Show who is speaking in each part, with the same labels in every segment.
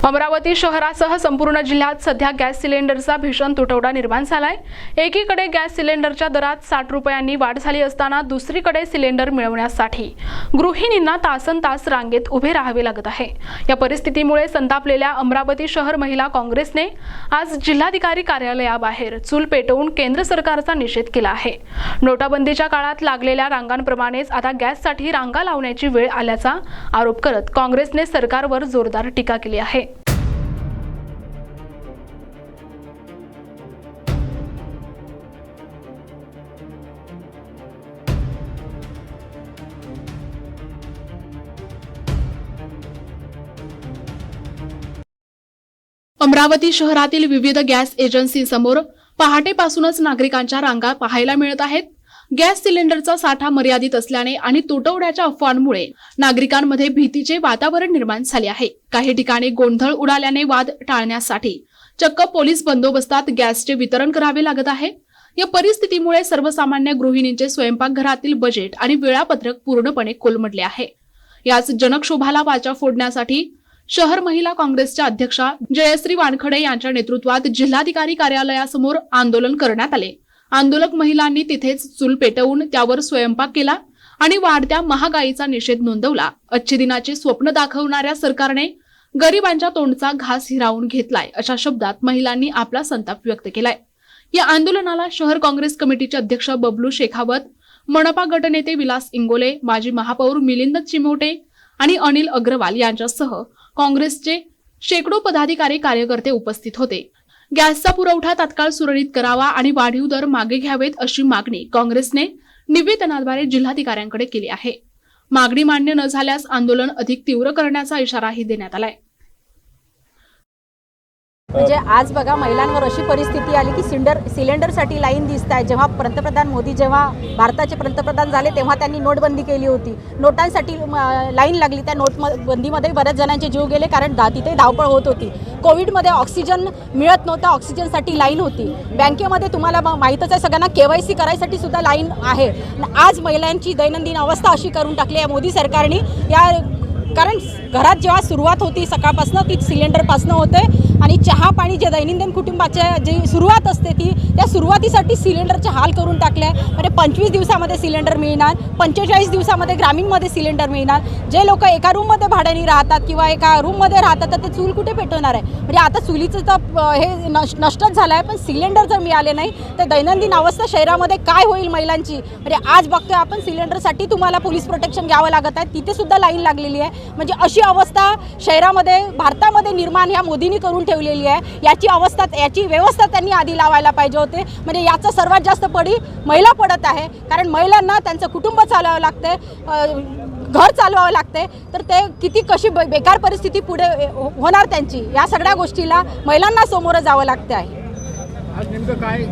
Speaker 1: अमरावती शहरासह संपूर्ण जिल्ह्यात सध्या गॅस सिलेंडरचा भीषण तुटवडा निर्माण झालाय। एकीकडे गॅस सिलेंडरच्या दरात 60 रुपयांनी वाढ झाली असताना दुसरीकडे सिलेंडर मिळवण्यासाठी गृहिणींना तासनतास रांगेत उभे राहावे लागत आहे। या परिस्थितीमुळे संतापलेल्या अमरावती शहर महिला काँग्रेसने आज जिल्हाधिकारी कार्यालयाबाहेर चूल पेटवून केंद्र सरकारचा निषेध केला आहे। नोटाबंदीच्या काळात लागलेल्या रांगांप्रमाणेच आता गॅससाठी रांगा लावण्याची वेळ आल्याचा आरोप करत काँग्रेसने सरकारवर जोरदार टीका केली आहे। अमरावती शहरातील विविध गॅस एजन्सींसमोर पहाटेपासूनच नागरिकांच्या रांगा पाहायला मिळत आहेत। गॅस सिलेंडरचा साठा मर्यादित असल्याने आणि तुटवड्याच्या अफवांमुळे नागरिकांमध्ये भीतीचे वातावरण निर्माण झाले आहे। काही ठिकाणी गोंधळ उडाल्याने वाद टाळण्यासाठी चक्क पोलीस बंदोबस्तात गॅसचे वितरण करावे लागत आहे। या परिस्थितीमुळे सर्वसामान्य गृहिणींचे स्वयंपाकघरातील बजेट आणि वेळापत्रक पूर्णपणे कोलमडले आहे। याच जनक्षोभाला वाचा फोडण्यासाठी शहर महिला काँग्रेसच्या अध्यक्षा जयश्री वानखडे यांच्या नेतृत्वात जिल्हाधिकारी कार्यालयासमोर आंदोलन करण्यात आले। आंदोलक महिलांनी तिथेच चूल पेटवून त्यावर स्वयंपाक केला आणि वाढत्या महागाईचा निषेध नोंदवला। अच्छे दिनाचे स्वप्न दाखवणाऱ्या सरकारने गरिबांच्या तोंडचा घास हिरावून घेतलाय, अशा शब्दात महिलांनी आपला संताप व्यक्त केलाय। या आंदोलनाला शहर काँग्रेस कमिटीचे अध्यक्ष बबलू शेखावत, मनपा गटनेते विलास इंगोले, माजी महापौर मिलिंद चिमोटे आणि अनिल अग्रवाल यांच्यासह काँग्रेसचे शेकडो पदाधिकारी कार्यकर्ते उपस्थित होते। गॅसचा पुरवठा तात्काळ सुरळीत करावा आणि वाढीव दर मागे घ्यावेत अशी मागणी काँग्रेसने निवेदनाद्वारे जिल्हाधिकाऱ्यांकडे केली आहे। मागणी मान्य न झाल्यास आंदोलन अधिक तीव्र करण्याचा इशाराही देण्यात आलाय।
Speaker 2: म्हणजे आज बघा महिलांवर अशी परिस्थिती आली की सिलेंडरसाठी लाईन दिसत आहे। जेव्हा पंतप्रधान मोदी जेव्हा भारताचे पंतप्रधान झाले तेव्हा त्यांनी नोटबंदी केली होती। नोटांसाठी लाईन लागली। त्या नोटबंदीमध्ये बऱ्याच जणांचे जीव गेले कारण तिथे धावपळ होत होती। कोविडमध्ये ऑक्सिजन मिळत नव्हता, ऑक्सिजनसाठी लाईन होती। बँकेमध्ये तुम्हाला माहीतच आहे सगळ्यांना KYC करायसाठी सुद्धा लाईन आहे। आज महिलांची दैनंदिन अवस्था अशी करून टाकली आहे मोदी सरकारने। कारण घरात जेव्हा सुरुवात होती सकाळपासून ती सिलेंडरपासून होते आणि चहा पाणी जे दैनंदिन कुटुंबाच्या जी सुरुवात असते त्या सुरुवातीसाठी सिलेंडरचे हाल करून टाकले। म्हणजे 25 दिवसामध्ये सिलेंडर मिळणार, 45 दिवसामध्ये ग्रामीणमध्ये सिलेंडर मिळणार। जे लोक एका रूममध्ये भाड्याने राहतात किंवा एका रूममध्ये राहतात तर ते चूल कुठे पेटवणार आहे? म्हणजे आता चुलीचं तर हे नष्टच झालं आहे, पण सिलेंडर जर मिळाले नाही तर दैनंदिन अवस्था शहरामध्ये काय होईल महिलांची? म्हणजे आज बघतोय आपण सिलेंडरसाठी तुम्हाला पोलीस प्रोटेक्शन घ्यावं लागत आहे, तिथे सुद्धा लाईन लागलेली आहे। म्हणजे अशी अवस्था शहरामध्ये भारतामध्ये निर्माण ह्या मोदींनी करून ठेवलेली आहे। याची व्यवस्था त्यांनी आधी लावायला पाहिजे होते। म्हणजे याचा सर्वात जास्त पडी महिला पडत आहे, कारण महिलांना त्यांचं कुटुंब चालवावं लागते, घर चालवावं लागते, तर ते किती कशी बेकार परिस्थिती पुढे होणार त्यांची, या सगळ्या गोष्टीला महिलांना सामोरं जावं लागते आहे।
Speaker 3: आज नेमकं काय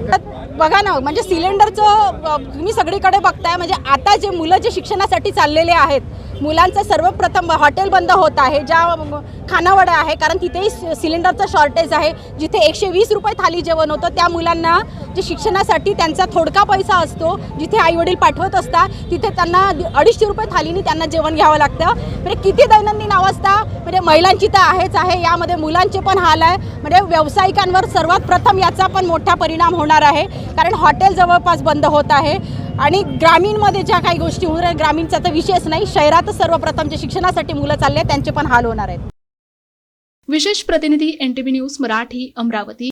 Speaker 2: बघा ना, म्हणजे सिलेंडरचं तुम्ही सगळीकडे बघताय। म्हणजे आता जे मुलं जे शिक्षणासाठी चाललेले आहेत, मुलांचं सर्वप्रथम हॉटेल बंद होत आहे, ज्या खानावळ आहे, कारण तिथेही सिलेंडरचं शॉर्टेज आहे। जिथे 120 रुपये थाली जेवण होतं त्या मुलांना जे शिक्षणासाठी त्यांचा थोडका पैसा असतो, जिथे आईवडील पाठवत असतात तिथे त्यांना 250 रुपये थालीने त्यांना जेवण घ्यावं लागतं। म्हणजे किती दैनंदिन अवस्था म्हणजे महिलांची तर आहेच आहे, यामध्ये मुलांचे पण हाल आहे। म्हणजे व्यावसायिकांवर सर्वात प्रथम याचा पण मोठा परिणाम होणार आहे, कारण हॉटेल जवळपास बंद होत आहे। आणि ग्रामीणमध्ये ज्या काही गोष्टी होणार आहे, ग्रामीणचा तर विषयच नाही, शहरातच सर्वप्रथम जे शिक्षणासाठी मुलं चालले त्यांचे पण हाल होणार आहेत।
Speaker 1: विशेष प्रतिनिधी NTV न्यूज मराठी, अमरावती।